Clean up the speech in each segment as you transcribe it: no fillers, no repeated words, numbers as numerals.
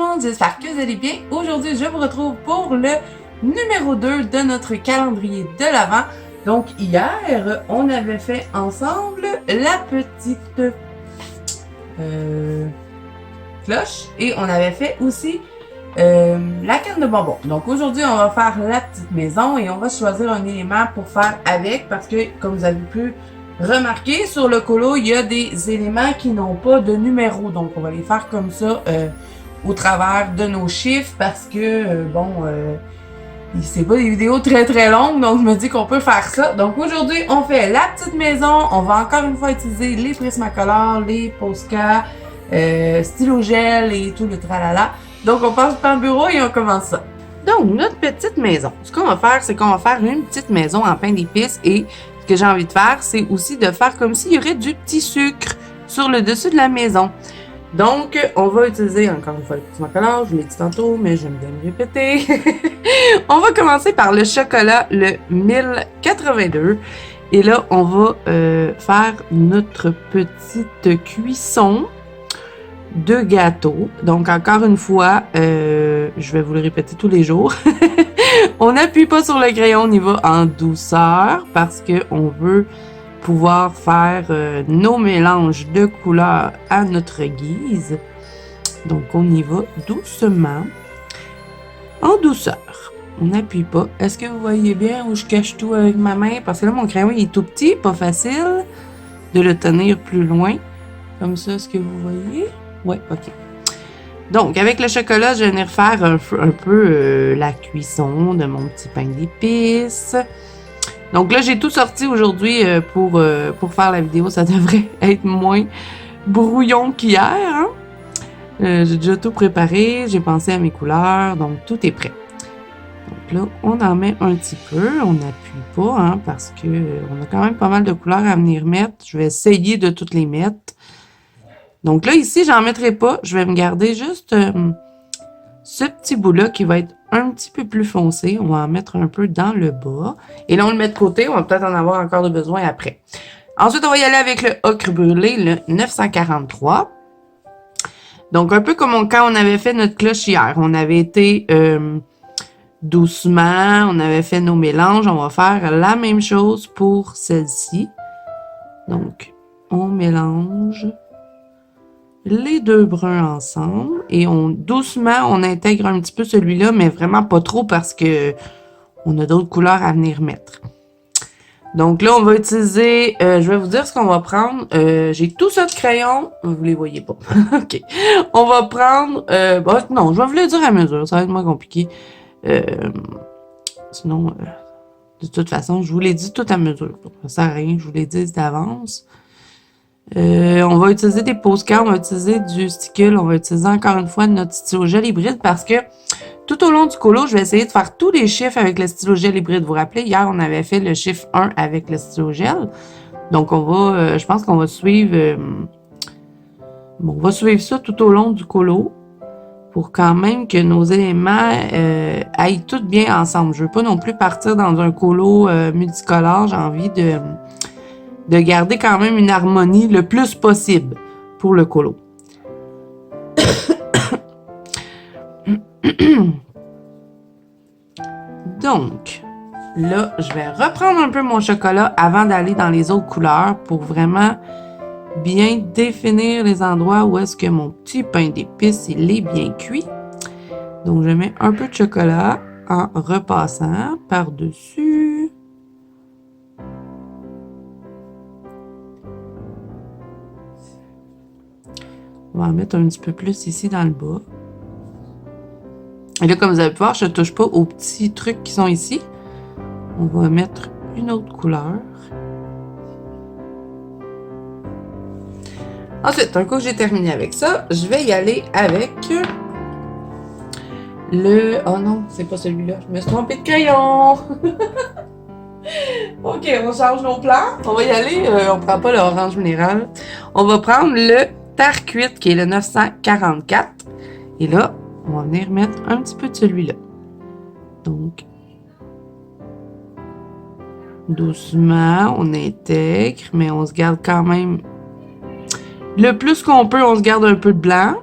le monde, j'espère que vous allez bien. Aujourd'hui, je vous retrouve pour le numéro 2 de notre calendrier de l'Avent. Donc hier, on avait fait ensemble la petite cloche et on avait fait aussi la canne de bonbons. Donc aujourd'hui, on va faire la petite maison et on va choisir un élément pour faire avec parce que, comme vous avez pu remarquer, sur le colo, il y a des éléments qui n'ont pas de numéro. Donc on va les faire comme ça au travers de nos chiffres parce que, c'est pas des vidéos très longues, donc je me dis qu'on peut faire ça. Donc aujourd'hui, on fait la petite maison. On va encore une fois utiliser les Prismacolor, les Posca, stylo gel et tout le tralala. Donc on passe par le bureau et on commence ça. Donc notre petite maison, ce qu'on va faire, c'est qu'on va faire une petite maison en pain d'épices et ce que j'ai envie de faire, c'est aussi de faire comme s'il y aurait du petit sucre sur le dessus de la maison. Donc, on va utiliser encore une fois le Prismacolor, je vous l'ai dit tantôt, mais j'aime bien me répéter. On va commencer par le chocolat, le 1082. Et là, on va faire notre petite cuisson de gâteau. Donc, encore une fois, je vais vous le répéter tous les jours. On n'appuie pas sur le crayon, on y va en douceur parce qu'on veut pouvoir faire nos mélanges de couleurs à notre guise. Donc, on y va doucement, en douceur. On n'appuie pas. Est-ce que vous voyez bien où je cache tout avec ma main? Parce que là, mon crayon il est tout petit, pas facile de le tenir plus loin. Comme ça, est-ce que vous voyez? Oui, OK. Donc, avec le chocolat, je vais venir faire un peu la cuisson de mon petit pain d'épices. Donc là, j'ai tout sorti aujourd'hui pour faire la vidéo. Ça devrait être moins brouillon qu'hier. Hein? J'ai déjà tout préparé. J'ai pensé à mes couleurs. Donc, tout est prêt. Donc là, on en met un petit peu. On n'appuie pas hein, parce que on a quand même pas mal de couleurs à venir mettre. Je vais essayer de toutes les mettre. Donc là, ici, j'en mettrai pas. Je vais me garder juste ce petit bout-là qui va être un petit peu plus foncé. On va en mettre un peu dans le bas. Et là, on le met de côté. On va peut-être en avoir encore de besoin après. Ensuite, on va y aller avec le ocre brûlé, le 943. Donc, un peu comme quand on avait fait notre cloche hier. On avait été doucement. On avait fait nos mélanges. On va faire la même chose pour celle-ci. Donc, on mélange les deux bruns ensemble et doucement on intègre un petit peu celui-là mais vraiment pas trop parce que on a d'autres couleurs à venir mettre. Donc là on va utiliser je vais vous dire ce qu'on va prendre. J'ai tout ça de crayon, vous les voyez pas. OK. On va prendre non, je vais vous le dire à mesure, ça va être moins compliqué. Sinon de toute façon, je vous l'ai dit tout à mesure. Ça sert à rien, je vous l'ai dit d'avance. On va utiliser des Posca, on va utiliser du Stickle, on va utiliser encore une fois notre stylo gel hybride parce que tout au long du colo, je vais essayer de faire tous les chiffres avec le stylo gel hybride. Vous vous rappelez, hier, on avait fait le chiffre 1 avec le stylo gel. Donc, on va, je pense qu'on va suivre, on va suivre ça tout au long du colo pour quand même que nos éléments aillent tous bien ensemble. Je veux pas non plus partir dans un colo multicolore. J'ai envie de garder quand même une harmonie le plus possible pour le colo. Donc, là, je vais reprendre un peu mon chocolat avant d'aller dans les autres couleurs pour vraiment bien définir les endroits où est-ce que mon petit pain d'épices, il est bien cuit. Donc, je mets un peu de chocolat en repassant par-dessus. On va en mettre un petit peu plus ici dans le bas. Et là, comme vous allez pu voir, je ne touche pas aux petits trucs qui sont ici. On va mettre une autre couleur. Ensuite, un coup que j'ai terminé avec ça, je vais y aller avec le... Oh non, c'est pas celui-là. Je me suis trompée de crayon. OK, on change nos plans. On va y aller. On prend pas l'orange minéral. On va prendre le terre cuite qui est le 944. Et là, on va venir mettre un petit peu de celui-là. Donc, doucement, on intègre, mais on se garde quand même... Le plus qu'on peut, on se garde un peu de blanc.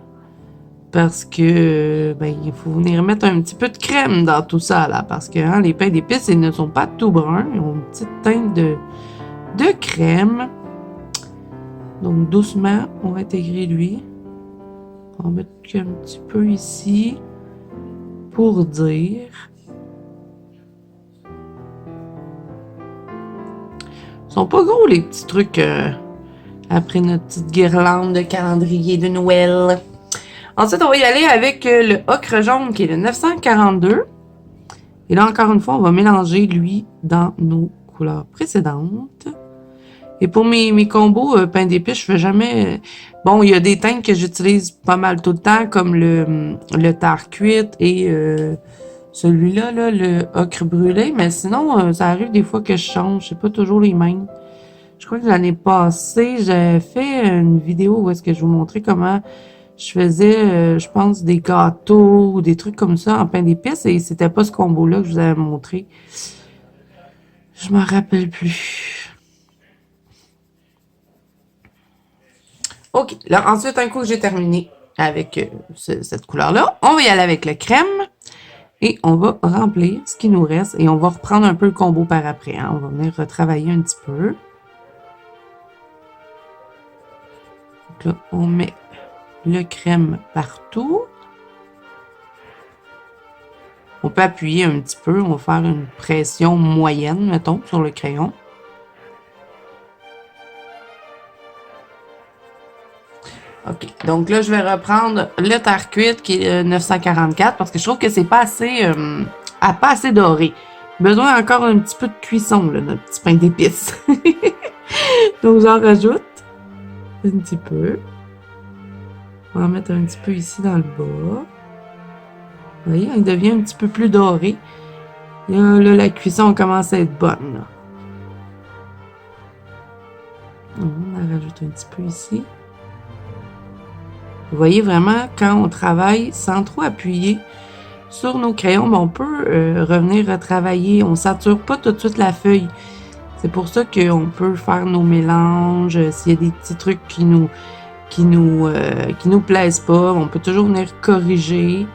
Parce que ben, il faut venir mettre un petit peu de crème dans tout ça, là. Parce que hein, les pains d'épices, ils ne sont pas tout bruns. Ils ont une petite teinte de crème. Donc, doucement, on va intégrer l'huile. On va mettre un petit peu ici pour dire. Ils sont pas gros, les petits trucs après notre petite guirlande de calendrier de Noël. Ensuite, on va y aller avec le ocre jaune qui est le 942. Et là, encore une fois, on va mélanger lui dans nos couleurs précédentes. Et pour mes combos pain d'épices, je fais jamais... Bon, il y a des teintes que j'utilise pas mal tout le temps, comme le tare cuite et celui-là, là, le ocre brûlé. Mais sinon, ça arrive des fois que je change. C'est pas toujours les mêmes. Je crois que l'année passée, j'ai fait une vidéo où est-ce que je vous montrais comment je faisais, je pense, des gâteaux ou des trucs comme ça en pain d'épices. Et c'était pas ce combo-là que je vous avais montré. Je m'en rappelle plus. OK. Là, ensuite, un coup que j'ai terminé avec cette couleur-là, on va y aller avec le crème. Et on va remplir ce qui nous reste. Et on va reprendre un peu le combo par après. Hein. On va venir retravailler un petit peu. Donc là, on met le crème partout. On peut appuyer un petit peu. On va faire une pression moyenne, mettons, sur le crayon. OK. Donc là, je vais reprendre le tare cuite qui est 944 parce que je trouve que c'est pas assez doré. Besoin encore un petit peu de cuisson, là, notre petit pain d'épices. Donc j'en rajoute un petit peu. On va en mettre un petit peu ici dans le bas. Vous voyez, il devient un petit peu plus doré. Là, la cuisson commence à être bonne. Là. On en rajoute un petit peu ici. Vous voyez vraiment, quand on travaille sans trop appuyer sur nos crayons, on peut revenir retravailler. On ne sature pas tout de suite la feuille. C'est pour ça qu'on peut faire nos mélanges. S'il y a des petits trucs qui nous plaisent pas, on peut toujours venir corriger.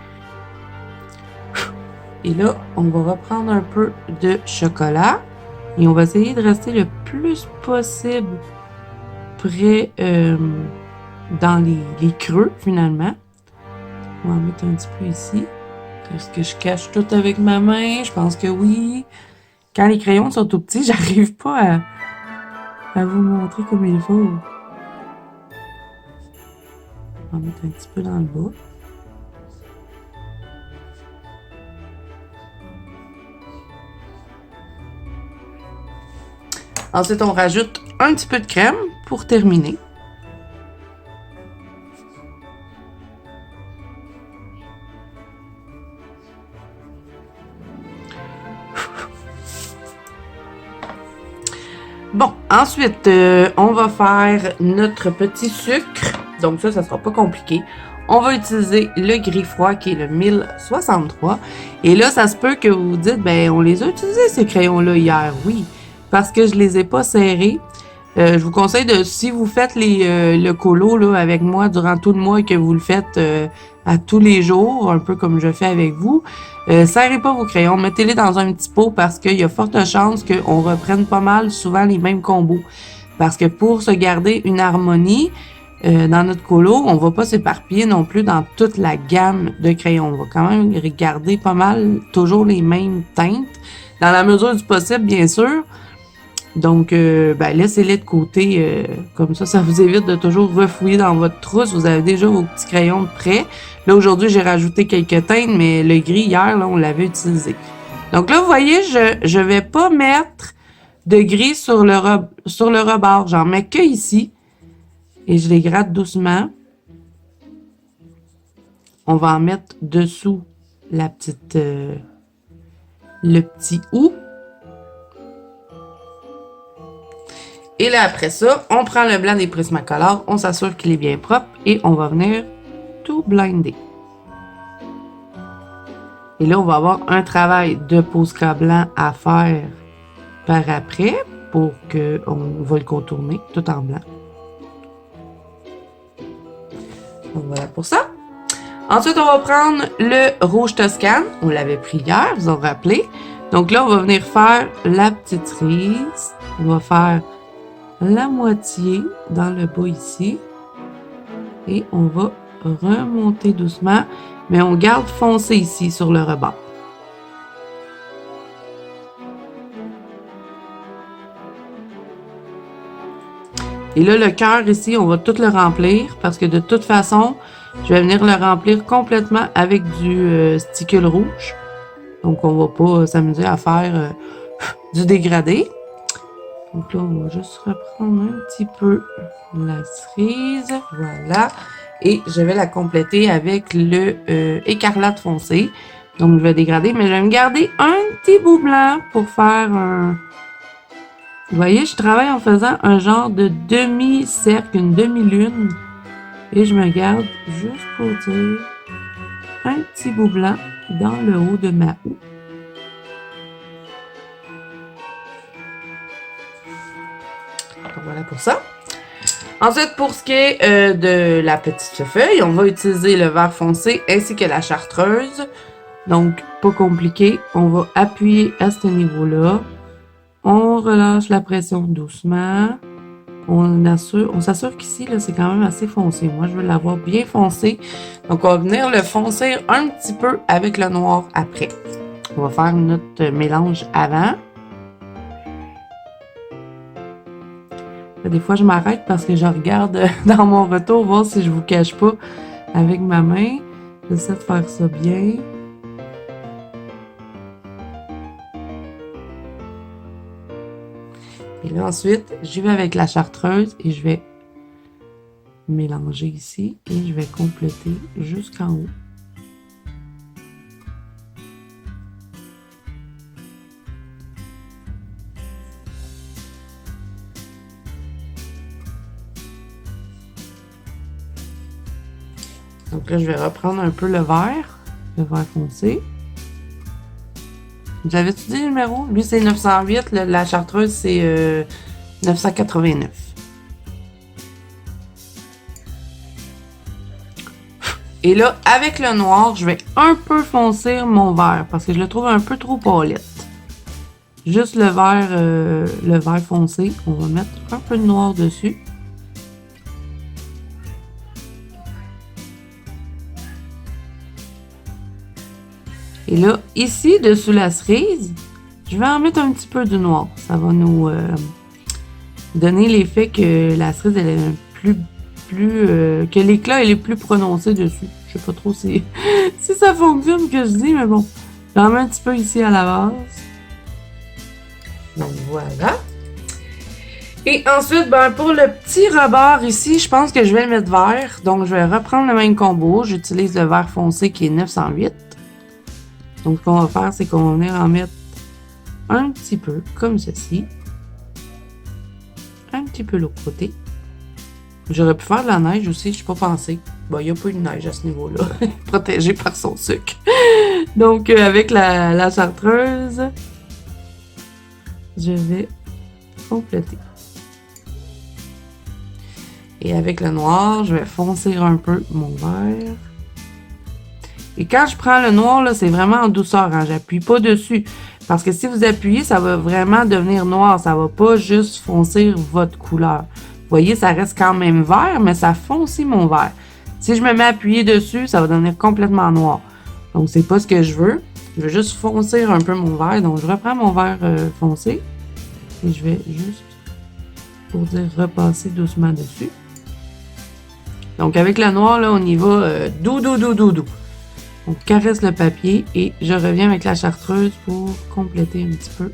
Et là, on va reprendre un peu de chocolat. Et on va essayer de rester le plus possible près dans les creux, finalement. On va en mettre un petit peu ici. Est-ce que je cache tout avec ma main? Je pense que oui. Quand les crayons sont tout petits, j'arrive pas à vous montrer comme il faut. On va en mettre un petit peu dans le bas. Ensuite, on rajoute un petit peu de crème pour terminer. Bon, ensuite, on va faire notre petit sucre. Donc ça sera pas compliqué. On va utiliser le gris froid qui est le 1063. Et là, ça se peut que vous vous dites, ben on les a utilisés ces crayons-là hier. Oui, parce que je les ai pas serrés. Je vous conseille de, si vous faites le colo là, avec moi durant tout le mois et que vous le faites à tous les jours, un peu comme je fais avec vous, serrez pas vos crayons, mettez-les dans un petit pot parce qu'il y a forte chance qu'on reprenne pas mal souvent les mêmes combos. Parce que pour se garder une harmonie dans notre colo, on va pas s'éparpiller non plus dans toute la gamme de crayons. On va quand même regarder pas mal toujours les mêmes teintes, dans la mesure du possible, bien sûr. Donc, laissez-les de côté, comme ça vous évite de toujours refouiller dans votre trousse. Vous avez déjà vos petits crayons prêts. Là, aujourd'hui, j'ai rajouté quelques teintes, mais le gris, hier, là, on l'avait utilisé. Donc là, vous voyez, je vais pas mettre de gris sur le rebord. J'en mets que ici. Et je les gratte doucement. On va en mettre dessous le petit ou. Et là, après ça, on prend le blanc des Prismacolor, on s'assure qu'il est bien propre et on va venir tout blinder. Et là, on va avoir un travail de Posca blanc à faire par après pour qu'on va le contourner tout en blanc. Donc voilà pour ça. Ensuite, on va prendre le rouge Toscane. On l'avait pris hier, vous en rappelez. Donc là, on va venir faire la petite cerise. On va faire la moitié dans le bas ici. Et on va remonter doucement. Mais on garde foncé ici sur le rebord. Et là, le cœur ici, on va tout le remplir parce que de toute façon, je vais venir le remplir complètement avec du sticule rouge. Donc, on va pas s'amuser à faire du dégradé. Donc là, on va juste reprendre un petit peu la cerise. Voilà. Et je vais la compléter avec le écarlate foncé. Donc, je vais dégrader, mais je vais me garder un petit bout blanc pour faire un... Vous voyez, je travaille en faisant un genre de demi-cercle, une demi-lune. Et je me garde juste pour dire un petit bout blanc dans le haut de ma houe. Donc voilà pour ça. Ensuite, pour ce qui est de la petite feuille, on va utiliser le vert foncé ainsi que la chartreuse. Donc, pas compliqué. On va appuyer à ce niveau-là. On relâche la pression doucement. On s'assure qu'ici, là, c'est quand même assez foncé. Moi, je veux l'avoir bien foncé. Donc, on va venir le foncer un petit peu avec le noir après. On va faire notre mélange avant. Des fois, je m'arrête parce que je regarde dans mon retour, voir si je vous cache pas avec ma main. J'essaie de faire ça bien. Et là, ensuite, j'y vais avec la chartreuse et je vais mélanger ici et je vais compléter jusqu'en haut. Donc là, je vais reprendre un peu le vert foncé. Vous avez-tu dit le numéro? Lui, c'est 908. La chartreuse, c'est 989. Et là, avec le noir, je vais un peu foncer mon vert parce que je le trouve un peu trop pâlette. Juste le vert foncé. On va mettre un peu de noir dessus. Et là, ici, dessous la cerise, je vais en mettre un petit peu de noir. Ça va nous donner l'effet que la cerise, elle est que l'éclat, est plus prononcé dessus. Je sais pas trop si ça fonctionne que je dis, mais bon. J'en mets un petit peu ici à la base. Donc, voilà. Et ensuite, pour le petit rebord ici, je pense que je vais le mettre vert. Donc, je vais reprendre le même combo. J'utilise le vert foncé qui est 908. Donc, ce qu'on va faire, c'est qu'on va venir en mettre un petit peu, comme ceci. Un petit peu l'autre côté. J'aurais pu faire de la neige aussi, je n'ai pas pensé. Bon, il n'y a pas eu de neige à ce niveau-là. Protégé par son sucre. Donc, avec la chartreuse, je vais compléter. Et avec le noir, je vais foncer un peu mon vert. Et quand je prends le noir, là, c'est vraiment en douceur. Hein? J'appuie pas dessus. Parce que si vous appuyez, ça va vraiment devenir noir. Ça va pas juste foncer votre couleur. Vous voyez, ça reste quand même vert, mais ça foncit mon vert. Si je me mets à appuyer dessus, ça va devenir complètement noir. Donc, c'est pas ce que je veux. Je veux juste foncer un peu mon vert. Donc, je reprends mon vert foncé. Et je vais juste, pour dire, repasser doucement dessus. Donc, avec le noir, là, on y va doux. On caresse le papier et je reviens avec la chartreuse pour compléter un petit peu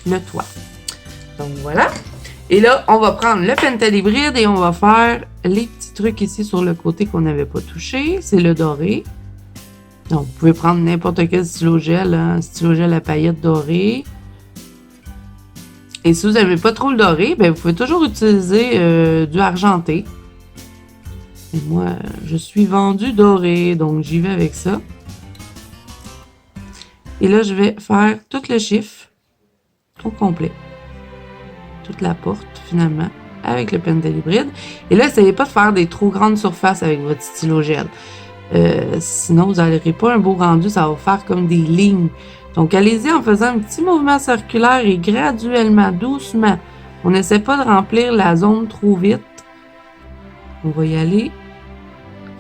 le toit. Donc voilà. Et là, on va prendre le pentel hybride et on va faire les petits trucs ici sur le côté qu'on n'avait pas touché. C'est le doré. Donc, vous pouvez prendre n'importe quel stylo gel, hein, stylo gel à paillettes dorées. Et si vous n'aimez pas trop le doré, vous pouvez toujours utiliser du argenté. Et moi, je suis vendue doré, donc j'y vais avec ça. Et là, je vais faire tout le chiffre au complet. Toute la porte, finalement, avec le pentel hybride. Et là, essayez pas de faire des trop grandes surfaces avec votre stylo gel. Sinon, vous n'aurez pas un beau rendu, ça va faire comme des lignes. Donc, allez-y en faisant un petit mouvement circulaire et graduellement, doucement. On n'essaie pas de remplir la zone trop vite. On va y aller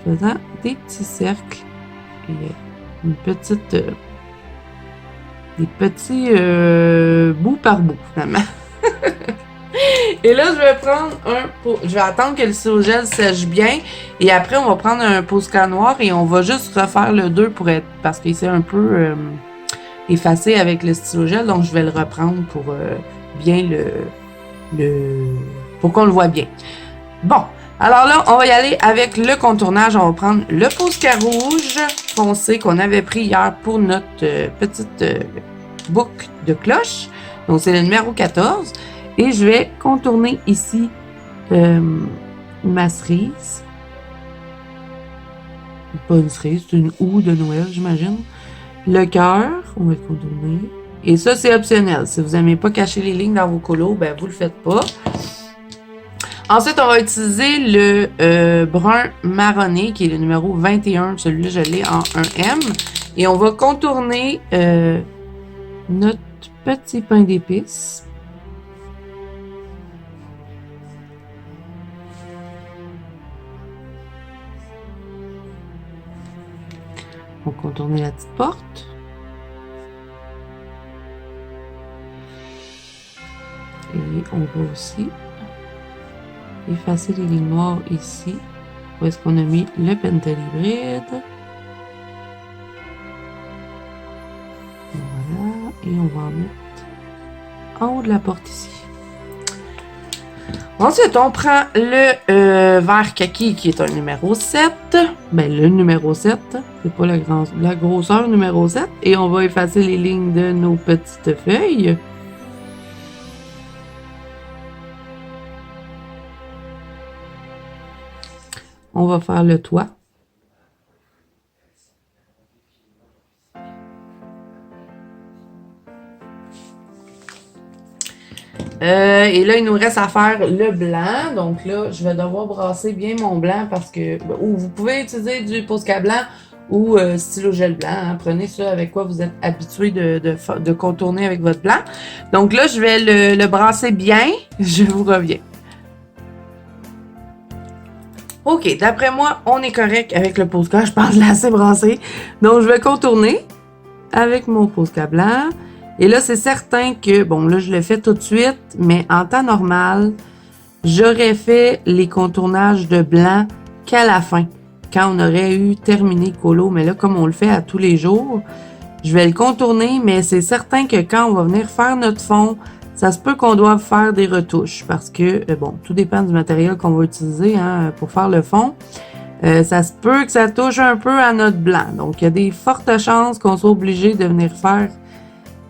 en faisant des petits cercles et une petite... des petits bout par bout, finalement. Et là, je vais prendre je vais attendre que le stylo gel sèche bien. Et après, on va prendre un Posca noir et on va juste refaire le 2 parce qu'il s'est un peu effacé avec le stylo gel. Donc, je vais le reprendre pour bien pour qu'on le voit bien. Bon. Alors là, on va y aller avec le contournage. On va prendre le Posca rouge foncé qu'on avait pris hier pour notre petite boucle de cloche. Donc, c'est le numéro 14. Et je vais contourner ici ma cerise. Pas une cerise, c'est une houe de Noël, j'imagine. Le cœur, on va le contourner. Et ça, c'est optionnel. Si vous n'aimez pas cacher les lignes dans vos colos, ben vous le faites pas. Ensuite, on va utiliser le brun marronné, qui est le numéro 21. Celui-là, je l'ai en 1M. Et on va contourner notre petit pain d'épices. On va contourner la petite porte. Et on va aussi effacer les lignes noires ici. Où est-ce qu'on a mis le pentalibride. Voilà. Et on va en mettre en haut de la porte ici. Ensuite, on prend le vert kaki qui est un numéro 7. Ben, le numéro 7. C'est pas la grosseur numéro 7. Et on va effacer les lignes de nos petites feuilles. On va faire le toit. Et là, il nous reste à faire le blanc. Donc là, je vais devoir brasser bien mon blanc parce que... Ou vous pouvez utiliser du Posca blanc ou stylo gel blanc. Hein. Prenez ça avec quoi vous êtes habitué de contourner avec votre blanc. Donc là, je vais le brasser bien. Je vous reviens. OK, d'après moi, on est correct avec le Posca. Je pense assez brassé. Donc, je vais contourner avec mon Posca blanc. Et là, c'est certain que, bon, là, je le fais tout de suite, mais en temps normal, j'aurais fait les contournages de blanc qu'à la fin, quand on aurait eu terminé le colo. Mais là, comme on le fait à tous les jours, je vais le contourner, mais c'est certain que quand on va venir faire notre fond, ça se peut qu'on doive faire des retouches parce que, bon, tout dépend du matériel qu'on va utiliser hein, pour faire le fond. Ça se peut que ça touche un peu à notre blanc. Donc, il y a des fortes chances qu'on soit obligé de venir faire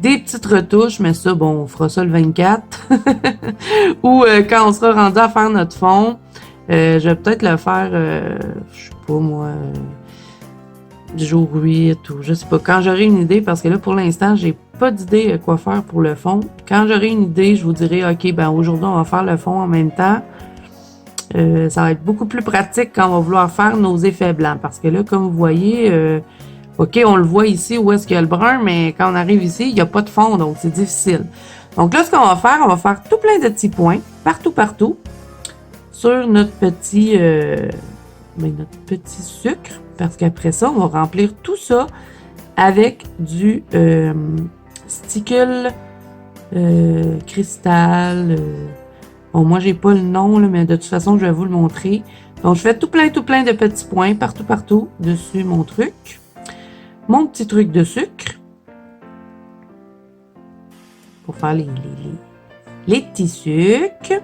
des petites retouches, mais ça, bon, on fera ça le 24. Ou quand on sera rendu à faire notre fond, je vais peut-être le faire, je sais pas moi, du jour 8 ou je sais pas. Quand j'aurai une idée, parce que là, pour l'instant, j'ai pas d'idée quoi faire pour le fond. Quand j'aurai une idée, je vous dirai, OK, ben aujourd'hui, on va faire le fond en même temps. Ça va être beaucoup plus pratique quand on va vouloir faire nos effets blancs. Parce que là, comme vous voyez, OK, on le voit ici où est-ce qu'il y a le brun, mais quand on arrive ici, il n'y a pas de fond, donc c'est difficile. Donc là, ce qu'on va faire tout plein de petits points, partout, sur notre petit sucre. Parce qu'après ça, on va remplir tout ça avec du sticule cristal. Bon, moi, j'ai pas le nom, là, mais de toute façon, je vais vous le montrer. Donc, je fais tout plein de petits points partout dessus mon truc. Mon petit truc de sucre. Pour faire les petits sucres.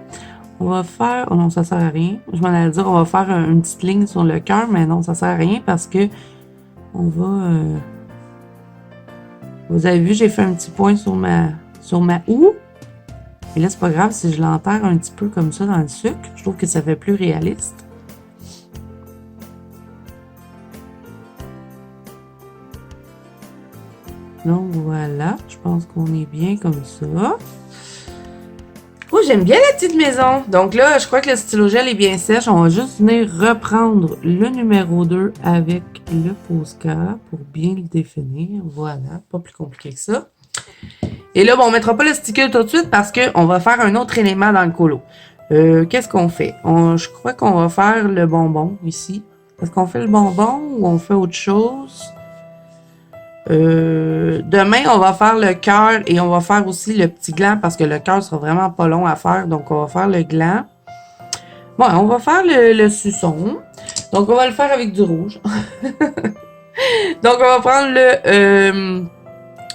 On va faire... Oh non, ça sert à rien. Je m'en allais dire, on va faire une petite ligne sur le cœur, mais non, ça sert à rien parce que on va... Vous avez vu, j'ai fait un petit point sur ma houe. Et là, c'est pas grave si je l'enterre un petit peu comme ça dans le sucre. Je trouve que ça fait plus réaliste. Donc voilà, je pense qu'on est bien comme ça. Moi, j'aime bien la petite maison. Donc là, je crois que le stylo gel est bien sèche. On va juste venir reprendre le numéro 2 avec le Posca pour bien le définir. Voilà, pas plus compliqué que ça. Et là, bon, on mettra pas le sticker tout de suite parce qu'on va faire un autre élément dans le colo. Qu'est-ce qu'on fait? Je crois qu'on va faire le bonbon ici. Est-ce qu'on fait le bonbon ou on fait autre chose? Demain, on va faire le cœur et on va faire aussi le petit gland parce que le cœur sera vraiment pas long à faire. Donc, on va faire le gland. Bon, on va faire le suçon. Donc, on va le faire avec du rouge. Donc, on va prendre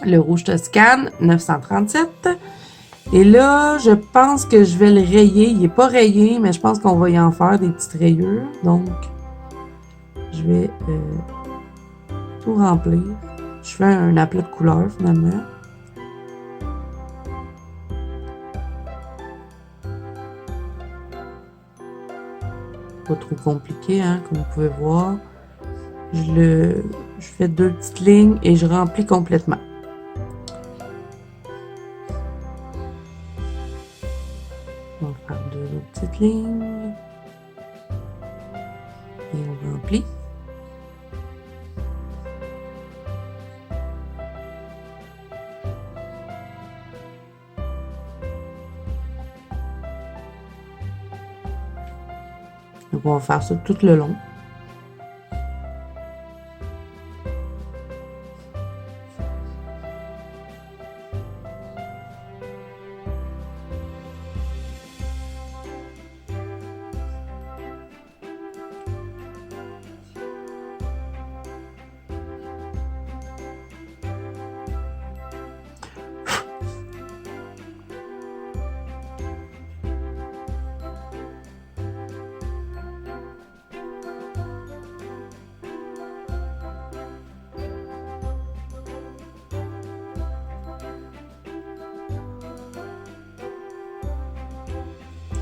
le rouge Toscane 937. Et là, je pense que je vais le rayer. Il n'est pas rayé, mais je pense qu'on va y en faire des petites rayures. Donc, je vais tout remplir. Je fais un aplat de couleur, finalement. Pas trop compliqué, hein, comme vous pouvez voir. Je fais 2 petites lignes et je remplis complètement. On va faire 2 autres petites lignes. Et on remplit. Donc, on va faire ça tout le long.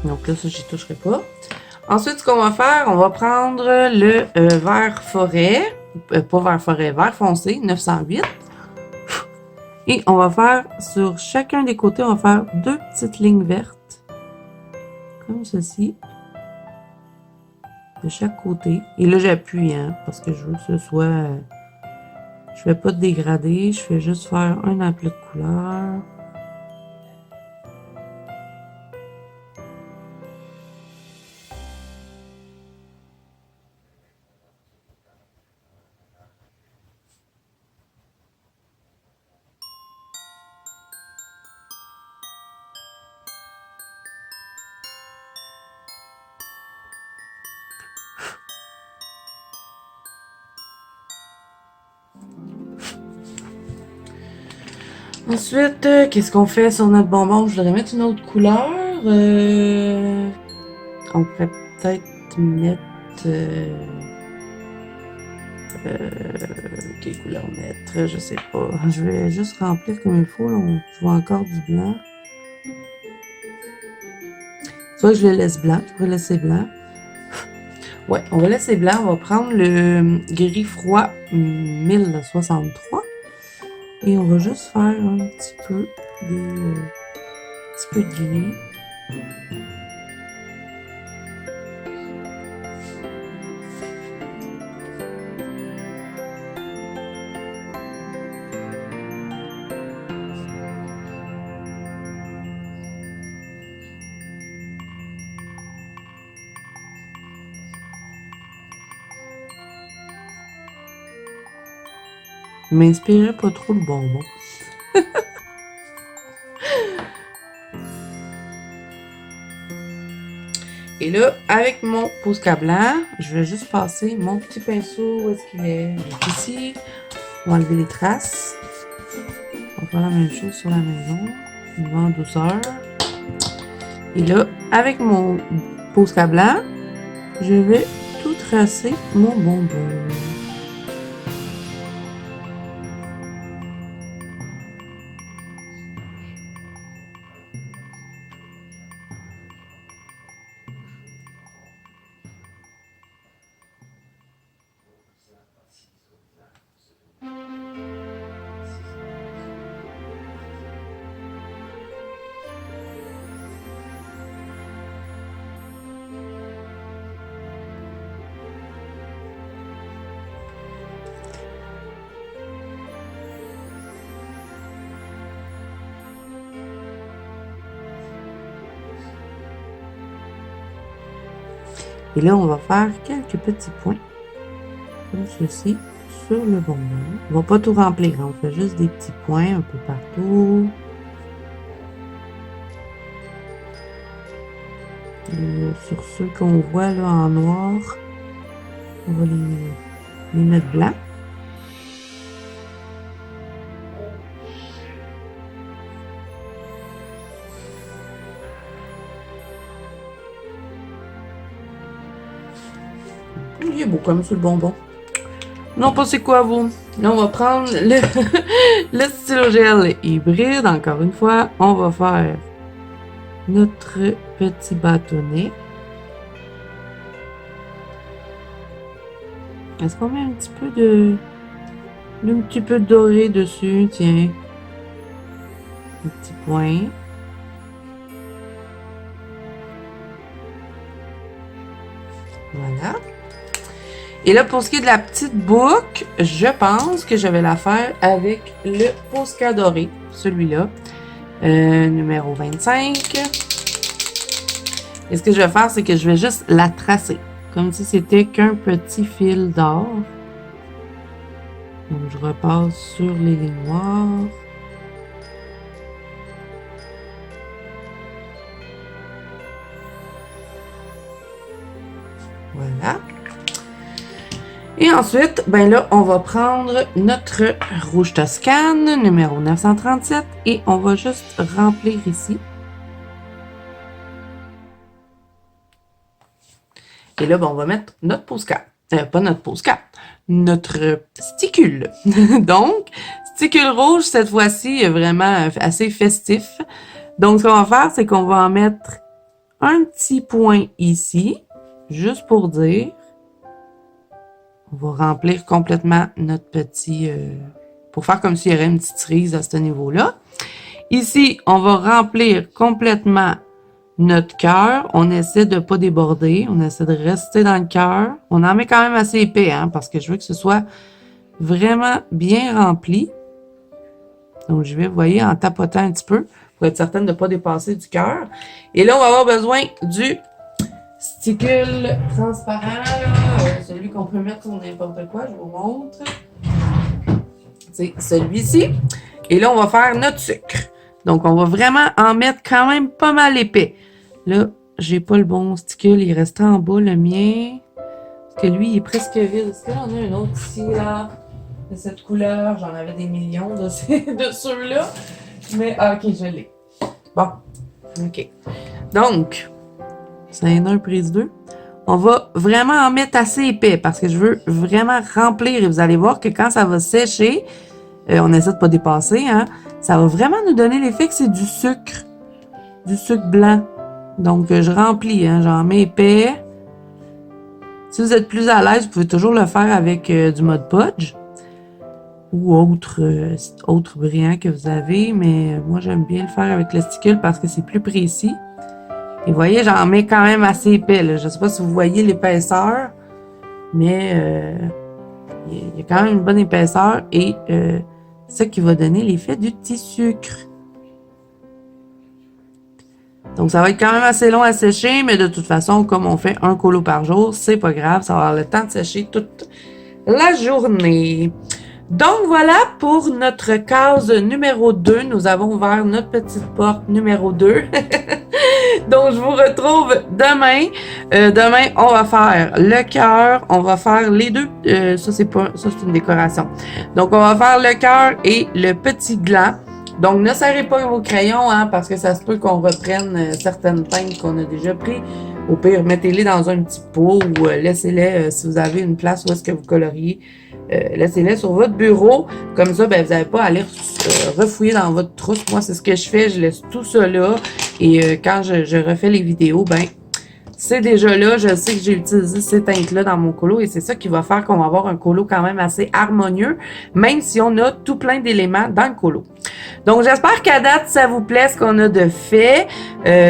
Donc là, ça, j'y toucherai pas. Ensuite, ce qu'on va faire, on va prendre le vert forêt, pas vert forêt, vert foncé, 908. Et on va faire, sur chacun des côtés, on va faire 2 petites lignes vertes, comme ceci, de chaque côté. Et là, j'appuie, hein, parce que je veux que ce soit... je fais pas de dégradé, je fais juste faire un aplat de couleur. Ensuite, qu'est-ce qu'on fait sur notre bonbon? Je voudrais mettre une autre couleur. On pourrait peut-être mettre... quelle couleur mettre? Je sais pas. Je vais juste remplir comme il faut. Là. Je vois encore du blanc. Soit je le laisse blanc. Je pourrais laisser blanc. Ouais, on va laisser blanc. On va prendre le gris froid 1063. Et on va juste faire un petit peu de gris. M'inspirait pas trop le bonbon. Et là, avec mon Posca blanc, je vais juste passer mon petit pinceau. Où est-ce qu'il est? Il est ici. On va enlever les traces. On va faire la même chose sur la maison. On va en douceur. Et là, avec mon Posca blanc, je vais tout tracer mon bonbon. Et là, on va faire quelques petits points, comme ceci, sur le bonbon. On va pas tout remplir, hein, on fait juste des petits points un peu partout. Et sur ceux qu'on voit là en noir, on va les mettre blancs. Il est beau comme sur le bonbon. Non, pas c'est quoi vous. Là, on va prendre le stylo gel hybride. Encore une fois, on va faire notre petit bâtonnet. Est-ce qu'on met un petit peu de doré dessus? Tiens. Un petit point. Voilà. Et là, pour ce qui est de la petite boucle, je pense que je vais la faire avec le Posca doré, celui-là, numéro 25. Et ce que je vais faire, c'est que je vais juste la tracer, comme si c'était qu'un petit fil d'or. Donc, je repasse sur les lignes noires. Voilà. Et ensuite, ben là, on va prendre notre rouge Toscane, numéro 937, et on va juste remplir ici. Et là, ben, on va mettre notre Posca. Pas notre Posca, notre sticule. Donc, sticule rouge, cette fois-ci, vraiment assez festif. Donc, ce qu'on va faire, c'est qu'on va en mettre un petit point ici, juste pour dire. On va remplir complètement notre petit... pour faire comme s'il y aurait une petite cerise à ce niveau-là. Ici, on va remplir complètement notre cœur. On essaie de ne pas déborder. On essaie de rester dans le cœur. On en met quand même assez épais, hein, parce que je veux que ce soit vraiment bien rempli. Donc, je vais, vous voyez, en tapotant un petit peu pour être certaine de ne pas dépasser du cœur. Et là, on va avoir besoin du sticule transparent, celui qu'on peut mettre sur n'importe quoi, je vous montre. C'est celui-ci. Et là, on va faire notre sucre. Donc, on va vraiment en mettre quand même pas mal épais. Là, j'ai pas le bon sticule, il reste en bas, le mien. Parce que lui, il est presque vide. Est-ce que j'en ai un autre ici, là, de cette couleur? J'en avais des millions de ceux-là. Mais, ok, je l'ai. Bon, ok. Donc, c'est un prise 2. On va vraiment en mettre assez épais parce que je veux vraiment remplir. Et vous allez voir que quand ça va sécher, on essaie de ne pas dépasser, hein, ça va vraiment nous donner l'effet que c'est du sucre blanc. Donc, je remplis, hein, j'en mets épais. Si vous êtes plus à l'aise, vous pouvez toujours le faire avec du Mod Podge ou autre brillant que vous avez. Mais moi, j'aime bien le faire avec le sticule parce que c'est plus précis. Et vous voyez, j'en mets quand même assez épais. Là. Je ne sais pas si vous voyez l'épaisseur, mais il y a quand même une bonne épaisseur et c'est ça qui va donner l'effet du petit sucre. Donc, ça va être quand même assez long à sécher, mais de toute façon, comme on fait un colo par jour, c'est pas grave, ça va avoir le temps de sécher toute la journée. Donc, voilà pour notre case numéro 2. Nous avons ouvert notre petite porte numéro 2. Donc, je vous retrouve demain. Demain, on va faire le cœur. On va faire les deux. Ça, c'est une décoration. Donc, on va faire le cœur et le petit gland. Donc, ne serrez pas vos crayons, hein, parce que ça se peut qu'on reprenne certaines teintes qu'on a déjà prises. Au pire, mettez-les dans un petit pot ou laissez-les, si vous avez une place où est-ce que vous coloriez, laissez-les sur votre bureau. Comme ça, ben, vous n'avez pas à aller refouiller dans votre trousse. Moi, c'est ce que je fais. Je laisse tout ça là. Et quand je refais les vidéos, ben, c'est déjà là. Je sais que j'ai utilisé ces teintes-là dans mon colo et c'est ça qui va faire qu'on va avoir un colo quand même assez harmonieux, même si on a tout plein d'éléments dans le colo. Donc, j'espère qu'à date, ça vous plaît ce qu'on a de fait.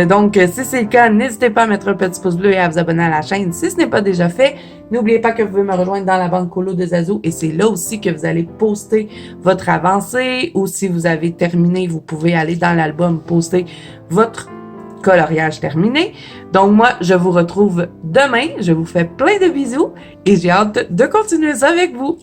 Donc, si c'est le cas, n'hésitez pas à mettre un petit pouce bleu et à vous abonner à la chaîne si ce n'est pas déjà fait. N'oubliez pas que vous pouvez me rejoindre dans la bande colo de Zazo et c'est là aussi que vous allez poster votre avancée ou si vous avez terminé, vous pouvez aller dans l'album poster votre coloriage terminé. Donc moi, je vous retrouve demain. Je vous fais plein de bisous et j'ai hâte de continuer ça avec vous.